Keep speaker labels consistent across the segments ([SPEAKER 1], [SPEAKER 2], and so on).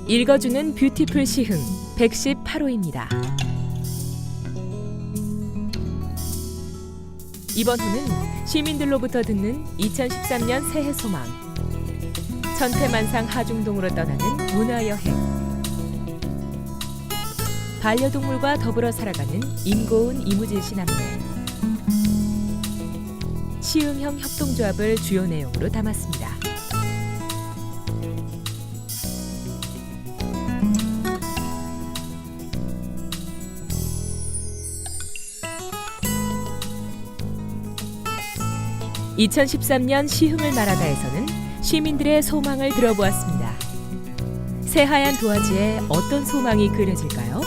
[SPEAKER 1] 읽어주는 뷰티풀 시흥 118호입니다. 이번 호는 시민들로부터 듣는 2013년 새해 소망. 천태만상 하중동으로 떠나는 문화여행. 반려동물과 더불어 살아가는 임고은 이무진씨 남매. 시흥형 협동조합을 주요 내용으로 담았습니다. (2013년) 시흥을 말하다에서는 시민들의 소망을 들어보았습니다. 새하얀 도화지에 어떤 소망이 그려질까요?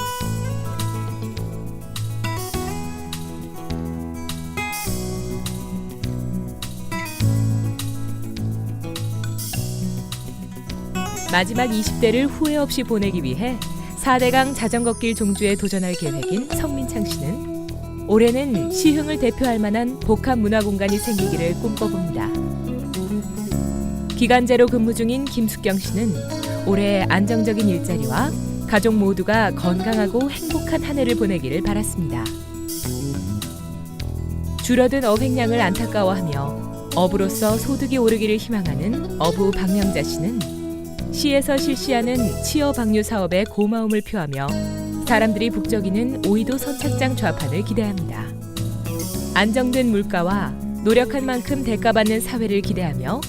[SPEAKER 1] 마지막 20대를 후회 없이 보내기 위해 4대강 자전거길 종주에 도전할 계획인 성민창 씨는 올해는 시흥을 대표할 만한 복합 문화공간이 생기기를 꿈꿔봅니다. 기간제로 근무 중인 김숙경 씨는 올해 안정적인 일자리와 가족 모두가 건강하고 행복한 한 해를 보내기를 바랐습니다. 줄어든 어획량을 안타까워하며 어부로서 소득이 오르기를 희망하는 어부 박명자 씨는 시에서 실시하는 치어 방류 사업에 고마움을 표하며 사람들이 북적이는 오이도 선착장 좌판을 기대합니다. 안정된 물가와 노력한 만큼 대가받는 사회를 기대하며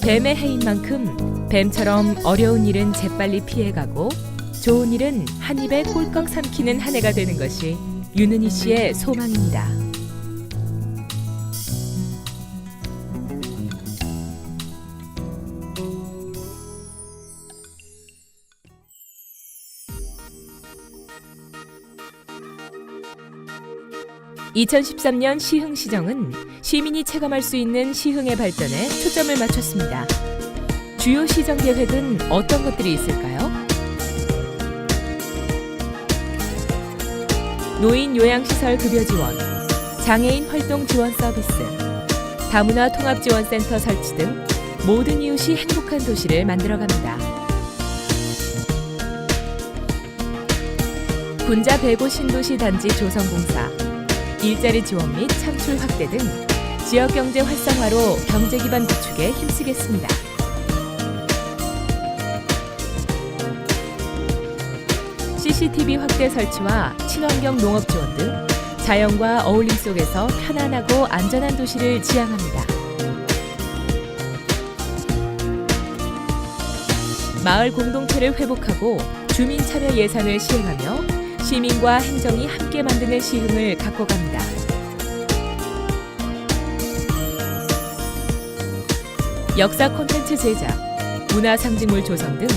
[SPEAKER 1] 뱀의 해인 만큼 뱀처럼 어려운 일은 재빨리 피해가고 좋은 일은 한 입에 꼴꺽 삼키는 한 해가 되는 것이 윤은희 씨의 소망입니다. (2013년) 시흥시정은 시민이 체감할 수 있는 시흥의 발전에 초점을 맞췄습니다. 주요 시정 계획은 어떤 것들이 있을까요? 노인 요양시설 급여 지원, 장애인 활동 지원 서비스, 다문화 통합지원센터 설치 등 모든 이웃이 행복한 도시를 만들어갑니다. 군자 배고 신도시 단지 조성공사, 일자리 지원 및 창출 확대 등 지역경제 활성화로 경제 기반 구축에 힘쓰겠습니다. CCTV 확대 설치와 친환경 농업 지원 등 자연과 어울림 속에서 편안하고 안전한 도시를 지향합니다. 마을 공동체를 회복하고 주민 참여 예산을 시행하며 시민과 행정이 함께 만드는 시흥을 갖고 갑니다. 역사 콘텐츠 제작, 문화상징물 조성 등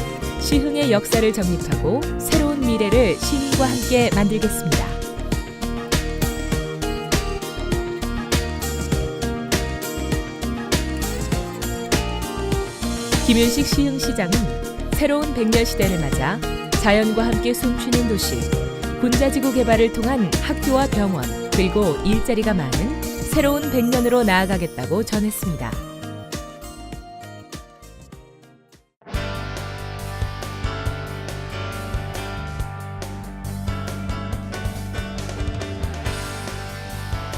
[SPEAKER 1] 시흥의 역사를 정립하고 새로운 미래를 시민과 함께 만들겠습니다. 김윤식 시흥시장은 새로운 100년 시대를 맞아 자연과 함께 숨쉬는 도시, 군자지구 개발을 통한 학교와 병원, 그리고 일자리가 많은 새로운 100년으로 나아가겠다고 전했습니다.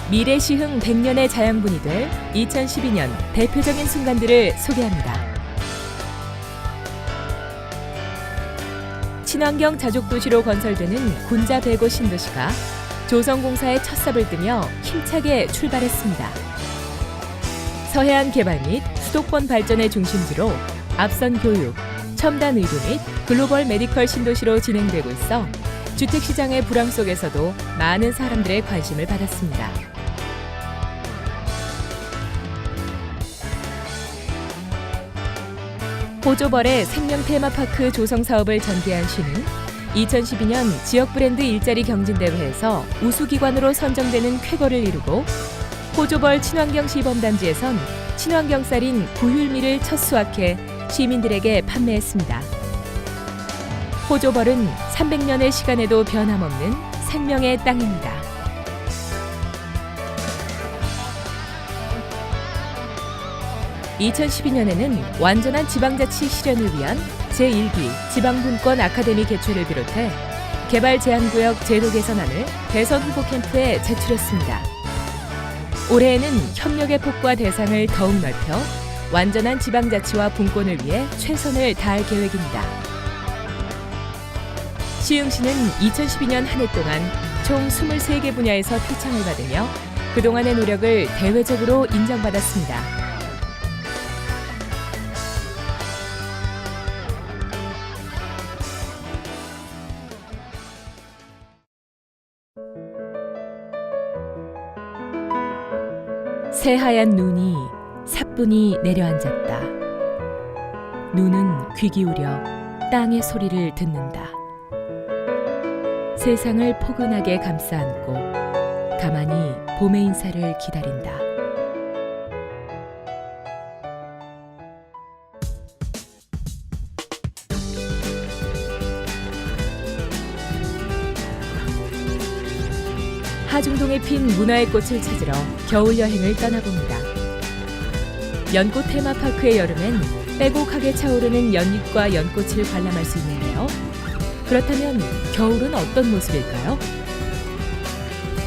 [SPEAKER 1] 미래 시흥 100년의 자양분이 될 2012년 대표적인 순간들을 소개합니다. 친환경 자족도시로 건설되는 군자 배고 신도시가 조성공사의 첫 삽을 뜨며 힘차게 출발했습니다. 서해안 개발 및 수도권 발전의 중심지로 앞선 교육, 첨단 의료 및 글로벌 메디컬 신도시로 진행되고 있어 주택시장의 불황 속에서도 많은 사람들의 관심을 받았습니다. 호조벌의 생명 테마파크 조성 사업을 전개한 시는 2012년 지역 브랜드 일자리 경진대회에서 우수기관으로 선정되는 쾌거를 이루고 호조벌 친환경 시범단지에선 친환경 쌀인 구휼미를 첫 수확해 시민들에게 판매했습니다. 호조벌은 300년의 시간에도 변함없는 생명의 땅입니다. 2012년에는 완전한 지방자치 실현을 위한 제1기 지방분권 아카데미 개최를 비롯해 개발 제한구역 제도 개선안을 대선 후보 캠프에 제출했습니다. 올해에는 협력의 폭과 대상을 더욱 넓혀 완전한 지방자치와 분권을 위해 최선을 다할 계획입니다. 시흥시는 2012년 한 해 동안 총 23개 분야에서 표창을 받으며 그동안의 노력을 대외적으로 인정받았습니다. 새하얀 눈이 사뿐히 내려앉았다. 눈은 귀 기울여 땅의 소리를 듣는다. 세상을 포근하게 감싸 안고 가만히 봄의 인사를 기다린다. 하중동에 핀 문화의 꽃을 찾으러 겨울 여행을 떠나봅니다. 연꽃 테마파크의 여름엔 빼곡하게 차오르는 연잎과 연꽃을 관람할 수 있는데요. 그렇다면 겨울은 어떤 모습일까요?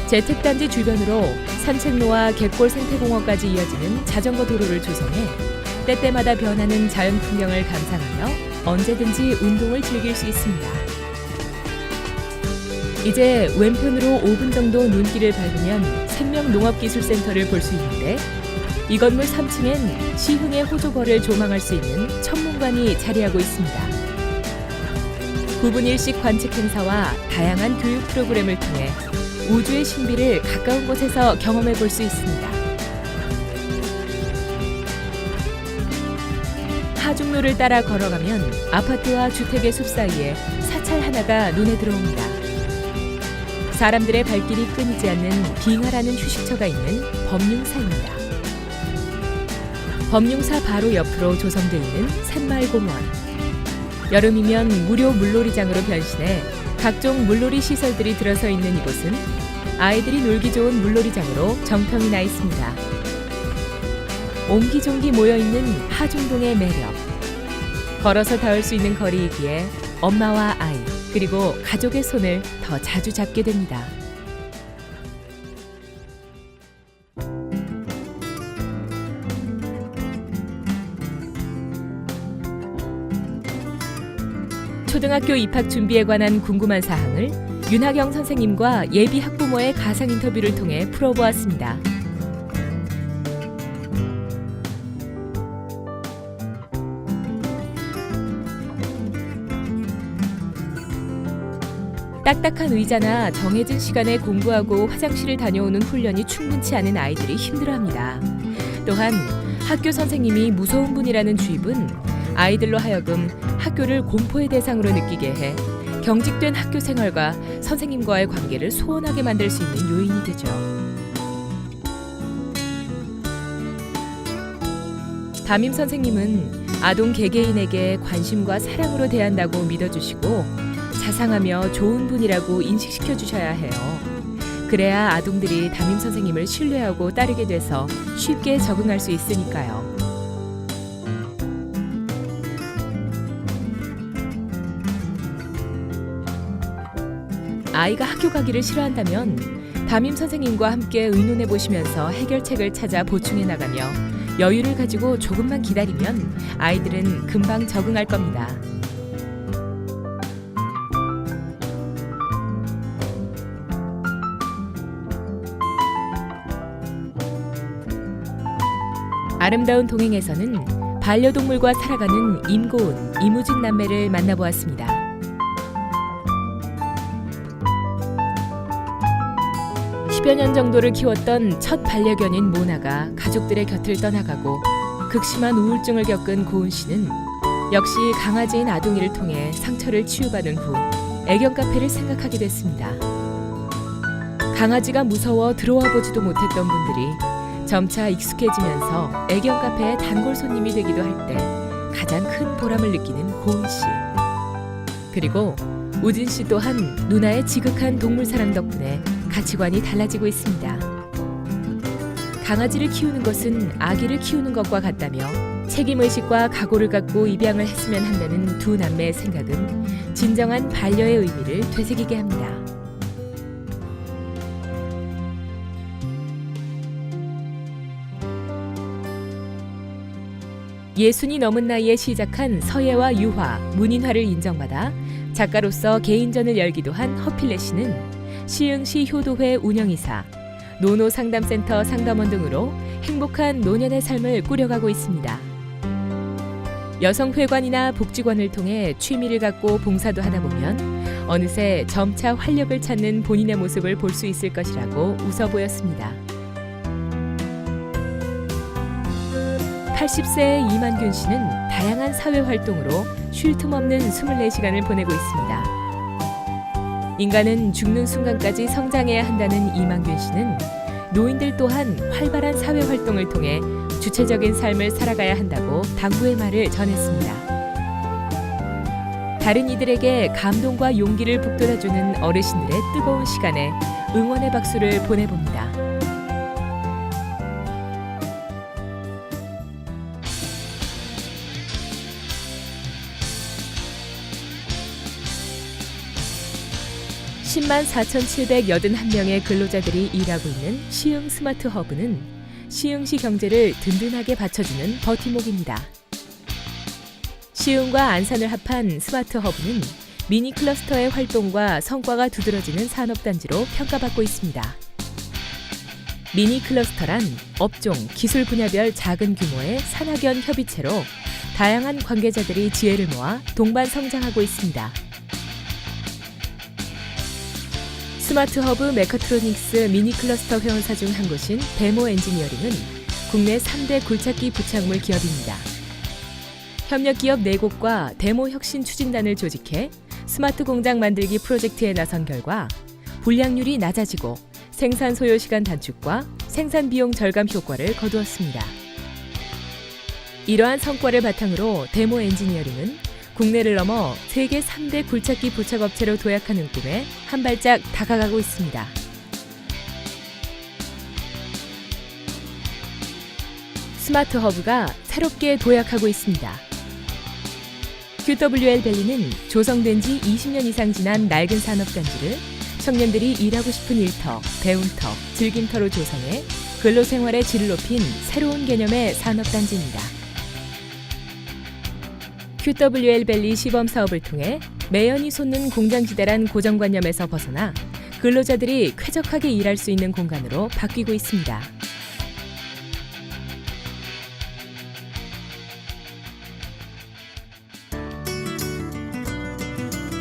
[SPEAKER 1] 재택단지 주변으로 산책로와 갯골 생태공원까지 이어지는 자전거 도로를 조성해 때때마다 변하는 자연 풍경을 감상하며 언제든지 운동을 즐길 수 있습니다. 이제 왼편으로 5분 정도 눈길을 밟으면 생명농업기술센터를 볼 수 있는데 이 건물 3층엔 시흥의 호조벌을 조망할 수 있는 천문관이 자리하고 있습니다. 9분 1식 관측 행사와 다양한 교육 프로그램을 통해 우주의 신비를 가까운 곳에서 경험해 볼 수 있습니다. 하중로를 따라 걸어가면 아파트와 주택의 숲 사이에 사찰 하나가 눈에 들어옵니다. 사람들의 발길이 끊이지 않는 빙하라는 휴식처가 있는 범융사입니다. 범융사 바로 옆으로 조성되어 있는 샘마을공원. 여름이면 무료 물놀이장으로 변신해 각종 물놀이 시설들이 들어서 있는 이곳은 아이들이 놀기 좋은 물놀이장으로 정평이 나 있습니다. 옹기종기 모여있는 하중동의 매력. 걸어서 닿을 수 있는 거리이기에 엄마와 아이 그리고 가족의 손을 더 자주 잡게 됩니다. 초등학교 입학 준비에 관한 궁금한 사항을 윤하경 선생님과 예비 학부모의 가상 인터뷰를 통해 풀어보았습니다. 딱딱한 의자나 정해진 시간에 공부하고 화장실을 다녀오는 훈련이 충분치 않은 아이들이 힘들어합니다. 또한 학교 선생님이 무서운 분이라는 주입은 아이들로 하여금 학교를 공포의 대상으로 느끼게 해 경직된 학교 생활과 선생님과의 관계를 소원하게 만들 수 있는 요인이 되죠. 담임 선생님은 아동 개개인에게 관심과 사랑으로 대한다고 믿어주시고 자상하며 좋은 분이라고 인식시켜 주셔야 해요. 그래야 아동들이 담임 선생님을 신뢰하고 따르게 돼서 쉽게 적응할 수 있으니까요. 아이가 학교 가기를 싫어한다면 담임 선생님과 함께 의논해 보시면서 해결책을 찾아 보충해 나가며 여유를 가지고 조금만 기다리면 아이들은 금방 적응할 겁니다. 아름다운 동행에서는 반려동물과 살아가는 임고은, 이무진 남매를 만나보았습니다. (10여 년) 정도를 키웠던 첫 반려견인 모나가 가족들의 곁을 떠나가고 극심한 우울증을 겪은 고은 씨는 역시 강아지인 아동이를 통해 상처를 치유받은 후 애견 카페를 생각하게 됐습니다. 강아지가 무서워 들어와 보지도 못했던 분들이 점차 익숙해지면서 애견 카페의 단골 손님이 되기도 할 때 가장 큰 보람을 느끼는 고은 씨. 그리고 우진 씨 또한 누나의 지극한 동물 사랑 덕분에 가치관이 달라지고 있습니다. 강아지를 키우는 것은 아기를 키우는 것과 같다며 책임의식과 각오를 갖고 입양을 했으면 한다는 두 남매의 생각은 진정한 반려의 의미를 되새기게 합니다. 예순이 넘은 나이에 시작한 서예와 유화, 문인화를 인정받아 작가로서 개인전을 열기도 한 허필레 씨는 시흥시 효도회 운영이사, 노노상담센터 상담원 등으로 행복한 노년의 삶을 꾸려가고 있습니다. 여성회관이나 복지관을 통해 취미를 갖고 봉사도 하다 보면 어느새 점차 활력을 찾는 본인의 모습을 볼 수 있을 것이라고 웃어 보였습니다. 80세의 이만균 씨는 다양한 사회활동으로 쉴 틈 없는 24시간을 보내고 있습니다. 인간은 죽는 순간까지 성장해야 한다는 이만균 씨는 노인들 또한 활발한 사회활동을 통해 주체적인 삶을 살아가야 한다고 당부의 말을 전했습니다. 다른 이들에게 감동과 용기를 북돋아주는 어르신들의 뜨거운 시간에 응원의 박수를 보내봅니다. (10만 4,781명의) 근로자들이 일하고 있는 시흥 스마트 허브는 시흥시 경제를 든든하게 받쳐주는 버팀목입니다. 시흥과 안산을 합한 스마트 허브는 미니 클러스터의 활동과 성과가 두드러지는 산업단지로 평가받고 있습니다. 미니 클러스터란 업종, 기술 분야별 작은 규모의 산학연 협의체로 다양한 관계자들이 지혜를 모아 동반 성장하고 있습니다. 스마트 허브 메카트로닉스 미니 클러스터 회원사 중 한 곳인 데모 엔지니어링은 국내 3대 굴착기 부착물 기업입니다. 협력 기업 4곳과 데모 혁신 추진단을 조직해 스마트 공장 만들기 프로젝트에 나선 결과 불량률이 낮아지고 생산 소요 시간 단축과 생산 비용 절감 효과를 거두었습니다. 이러한 성과를 바탕으로 데모 엔지니어링은 국내를 넘어 세계 3대 굴착기 부착업체로 도약하는 꿈에 한 발짝 다가가고 있습니다. 스마트 허브가 새롭게 도약하고 있습니다. QWL 밸리는 조성된 지 20년 이상 지난 낡은 산업단지를 청년들이 일하고 싶은 일터, 배움터, 즐김터로 조성해 근로생활의 질을 높인 새로운 개념의 산업단지입니다. QWL 밸리 시범 사업을 통해 매연이 솟는 공장지대란 고정관념에서 벗어나 근로자들이 쾌적하게 일할 수 있는 공간으로 바뀌고 있습니다.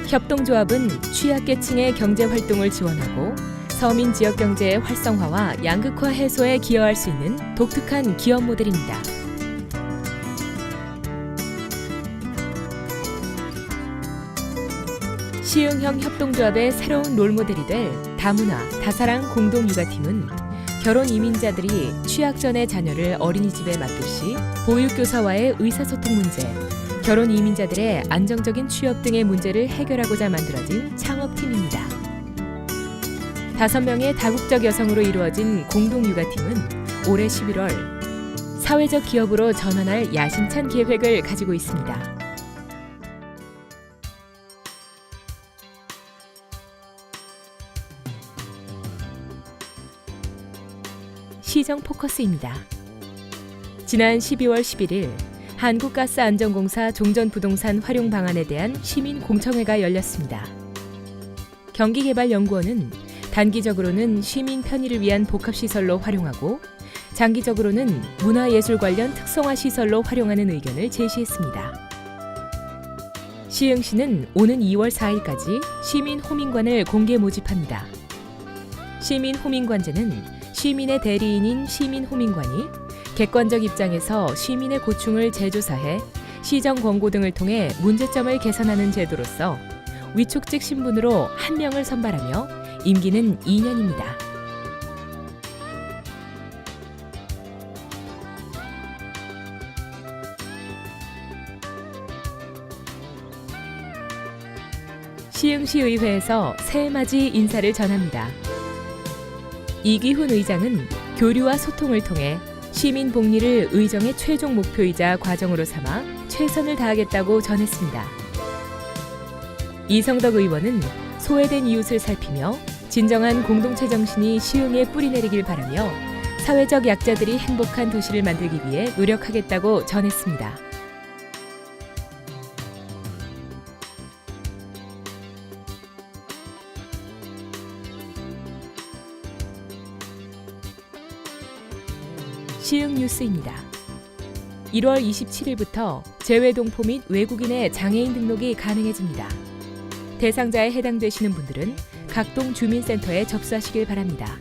[SPEAKER 1] 협동조합은 취약계층의 경제활동을 지원하고 서민 지역 경제의 활성화와 양극화 해소에 기여할 수 있는 독특한 기업 모델입니다. 시흥형 협동조합의 새로운 롤모델이 될 다문화, 다사랑 공동육아팀은 결혼 이민자들이 취약 전의 자녀를 어린이집에 맡길 시 보육교사와의 의사소통 문제, 결혼 이민자들의 안정적인 취업 등의 문제를 해결하고자 만들어진 창업팀입니다. 5명의 다국적 여성으로 이루어진 공동육아팀은 올해 11월 사회적 기업으로 전환할 야심찬 계획을 가지고 있습니다. 시정 포커스입니다. 지난 12월 11일 한국가스안전공사 종전부동산 활용 방안에 대한 시민 공청회가 열렸습니다. 경기개발연구원은 단기적으로는 시민 편의를 위한 복합시설로 활용하고 장기적으로는 문화예술 관련 특성화 시설로 활용하는 의견을 제시했습니다. 시흥시는 오는 2월 4일까지 시민호민관을 공개 모집합니다. 시민호민관제는 시민의 대리인인 시민호민관이 객관적 입장에서 시민의 고충을 재조사해 시정 권고 등을 통해 문제점을 개선하는 제도로서 위촉직 신분으로 1명을 선발하며 임기는 2년입니다. 시흥시의회에서 새해맞이 인사를 전합니다. 이기훈 의장은 교류와 소통을 통해 시민 복리를 의정의 최종 목표이자 과정으로 삼아 최선을 다하겠다고 전했습니다. 이성덕 의원은 소외된 이웃을 살피며 진정한 공동체 정신이 시흥에 뿌리내리길 바라며 사회적 약자들이 행복한 도시를 만들기 위해 노력하겠다고 전했습니다. 시흥 뉴스입니다. 1월 27일부터 재외동포 및 외국인의 장애인 등록이 가능해집니다. 대상자에 해당되시는 분들은 각동 주민센터에 접수하시길 바랍니다.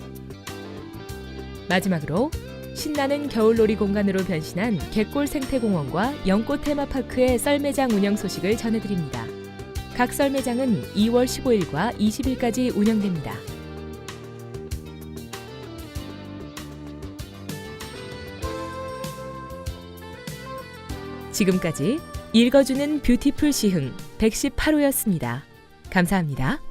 [SPEAKER 1] 마지막으로 신나는 겨울놀이 공간으로 변신한 갯골 생태공원과 연꽃 테마파크의 썰매장 운영 소식을 전해드립니다. 각 썰매장은 2월 15일과 20일까지 운영됩니다. 지금까지 읽어주는 뷰티풀 시흥 118호였습니다. 감사합니다.